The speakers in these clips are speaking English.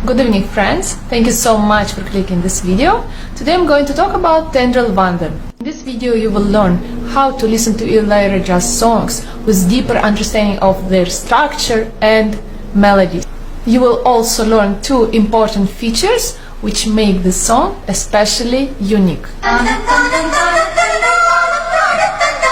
Good evening, friends. Thank you so much for clicking this video. Today I'm going to talk about Thendral Vanthu. In this video you will learn how to listen to Ilaiyaraaja's songs with deeper understanding of their structure and melodies. You will also learn two important features which make the song especially unique.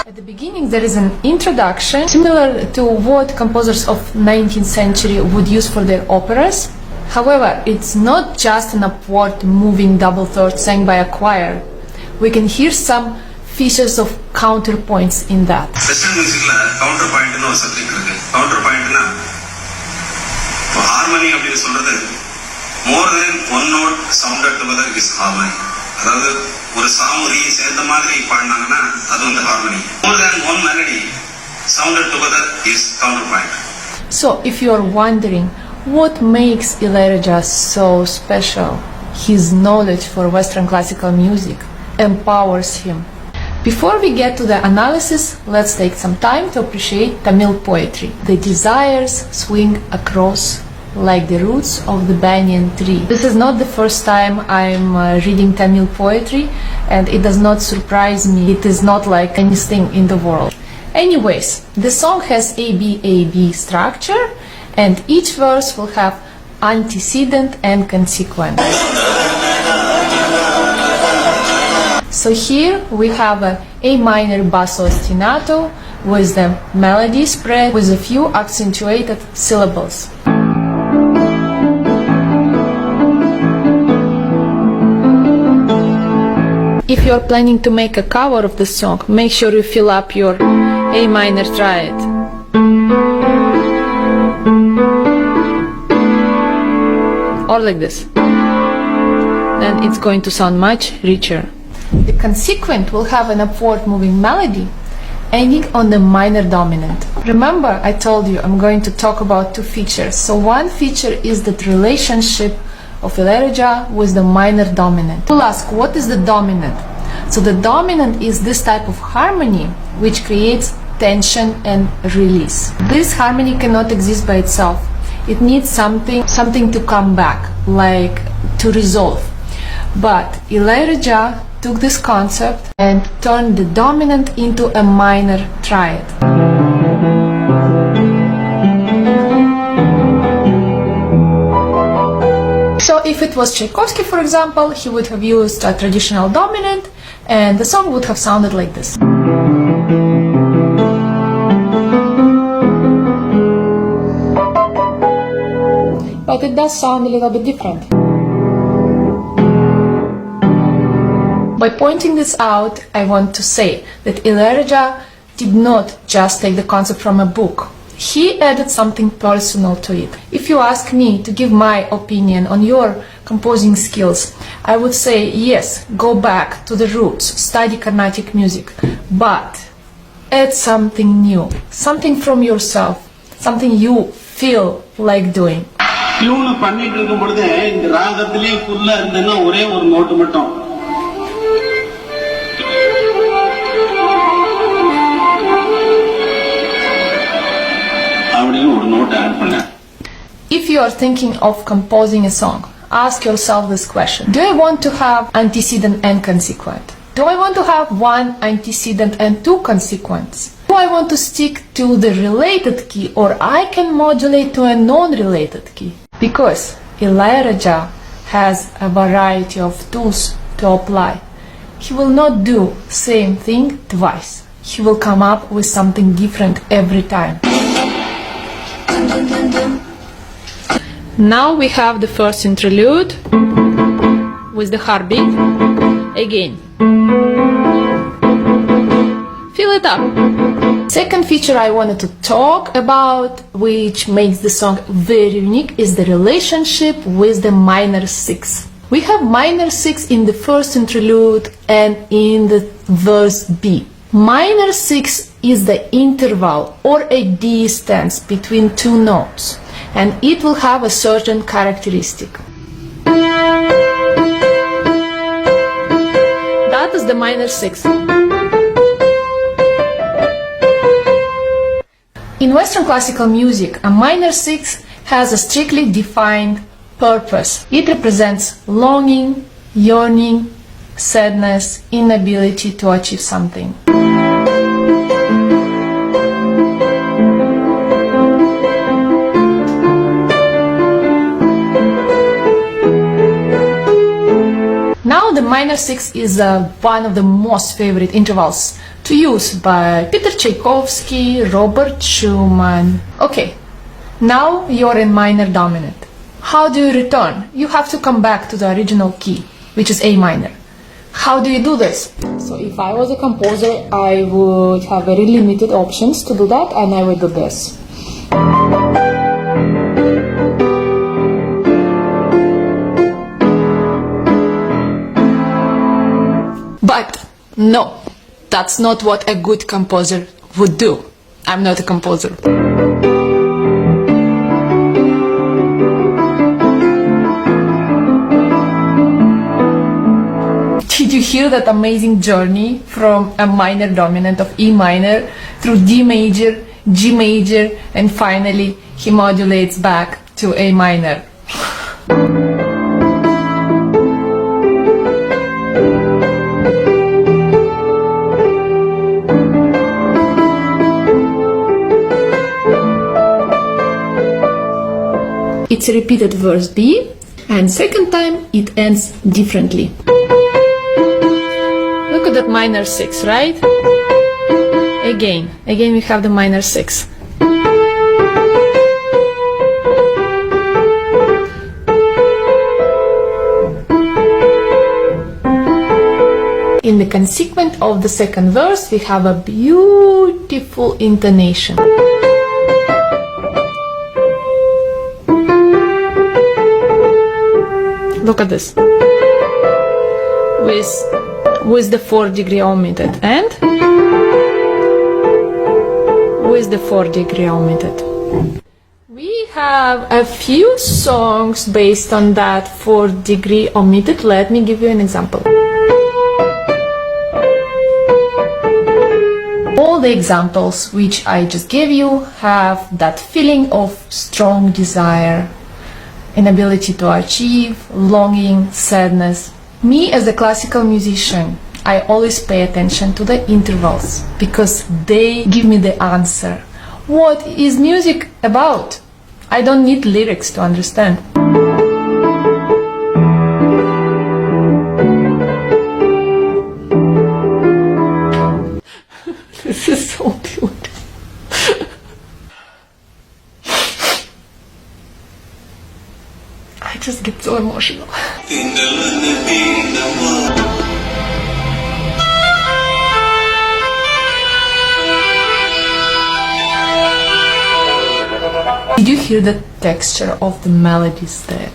At the beginning there is an introduction similar to what composers of 19th century would use for their operas. However, it's not just an upward moving double third sang by a choir. We can hear some features of counterpoints in that. Western music la counterpoint nu something irukku. Counterpoint na harmony appdi solradhu more than one note sounded together is harmony. அதாவது ஒரு சாமுரி சேர்ந்த மாதிரி பாடினாங்கன்னா அது வந்து harmony. More than one melody sounded together is counterpoint. So if you are wondering what makes Ilaiyaraaja so special, his knowledge for Western classical music empowers him. Before we get to the analysis, let's take some time to appreciate Tamil poetry. The desires swing across like the roots of the banyan tree. This is not the first time I'm reading Tamil poetry, and it does not surprise me. It is not like anything in the world. Anyways, the song has ABAB structure, and each verse will have antecedent and consequent. So here we have a A minor basso ostinato with the melody spread with a few accentuated syllables. If you are planning to make a cover of the song, make sure you fill up your A minor triad. Or like this. Then it's going to sound much richer. The consequent will have an upward moving melody ending on the minor dominant. Remember, I told you I'm going to talk about two features. So one feature is that relationship of Ilaiyaraaja with the minor dominant. You'll ask, what is the dominant? So the dominant is this type of harmony which creates tension and release. This harmony cannot exist by itself. It needs something to come back, like to resolve. But Ilaiyaraaja took this concept and turned the dominant into a minor triad. So if it was Tchaikovsky, for example, he would have used a traditional dominant and the song would have sounded like this. But it does sound a little bit different. By pointing this out, I want to say that Ilaiyaraaja did not just take the concept from a book. He added something personal to it. If you ask me to give my opinion on your composing skills, I would say yes, go back to the roots, study Carnatic music, but add something new, something from yourself, something you feel like doing. Tune பண்ணிட்டு இருக்கும் பொழுது இந்த ராகத்திலே ஃபுல்லா இருந்தேன்னா ஒரே ஒரு note மட்டும் அப்படியே ஒரு நோட் ஆட் பண்ணேன். If you are thinking of composing a song, ask yourself this question. Do I want to have antecedent and consequent? Do I want to have one antecedent and two consequents? Do I want to stick to the related key, or I can modulate to a non-related key? Because Ilaiyaraaja has a variety of tools to apply. He will not do same thing twice. He will come up with something different every time. Now we have the first interlude with the heartbeat. Again. Fill it up. Second feature I wanted to talk about, which makes the song very unique, is the relationship with the minor six. We have minor six in the first interlude and in the verse B. Minor six is the interval or a distance between two notes, and it will have a certain characteristic. That is the minor six. In Western classical music, a minor six has a strictly defined purpose. It represents longing, yearning, sadness, inability to achieve something. Now the minor 6 is one of the most favorite intervals to use by Peter Tchaikovsky, Robert Schumann. Okay, now you're in minor dominant. How do you return? You have to come back to the original key, which is A minor. How do you do this? So if I was a composer, I would have very limited options to do that, and I would do this. But no, that's not what a good composer would do. I'm not a composer. Did you hear that amazing journey from a minor dominant of E minor through D major, G major, and finally he modulates back to A minor? It's repeated verse B, and second time it ends differently. Look at that minor 6, right? Again we have the minor 6. In the consequent of the second verse, we have a beautiful intonation. Look at this. With the 4th degree omitted and with the 4th degree omitted. We have a few songs based on that 4th degree omitted. Let me give you an example. All the examples which I just gave you have that feeling of strong desire, inability to achieve, longing, sadness. Me as a classical musician, I always pay attention to the intervals because they give me the answer. What is music about? I don't need lyrics to understand. This is so beautiful. I just get so emotional. Did you hear the texture of the melodies there?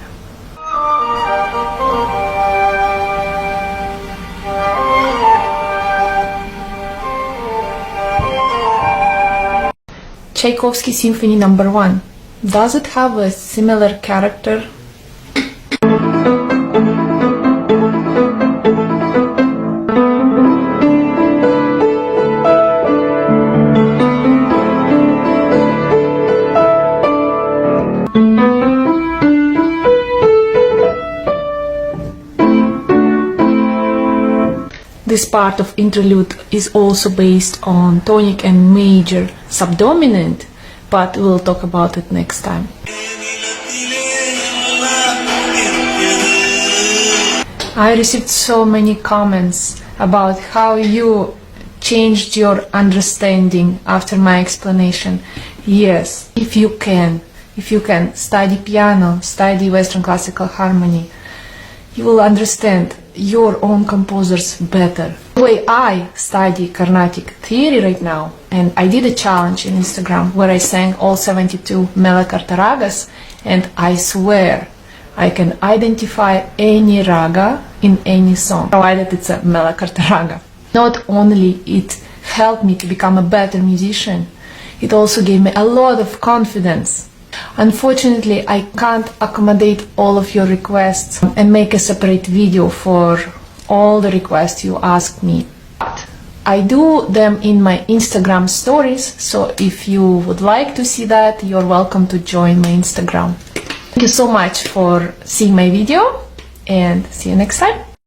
Tchaikovsky Symphony No. 1. Does it have a similar character? This part of interlude is also based on tonic and major subdominant, but we'll talk about it next time. I received so many comments about how you changed your understanding after my explanation. Yes, if you can study piano, study Western classical harmony, you will understand your own composers better. The way I study Carnatic theory right now, and I did a challenge in Instagram where I sang all 72 Melakarta ragas, and I swear I can identify any raga in any song, provided it's a Melakarta raga. Not only it helped me to become a better musician, it also gave me a lot of confidence. Unfortunately, I can't accommodate all of your requests and make a separate video for all the requests you asked me. But I do them in my Instagram stories, so if you would like to see that, you're welcome to join my Instagram. Thank you so much for seeing my video and see you next time.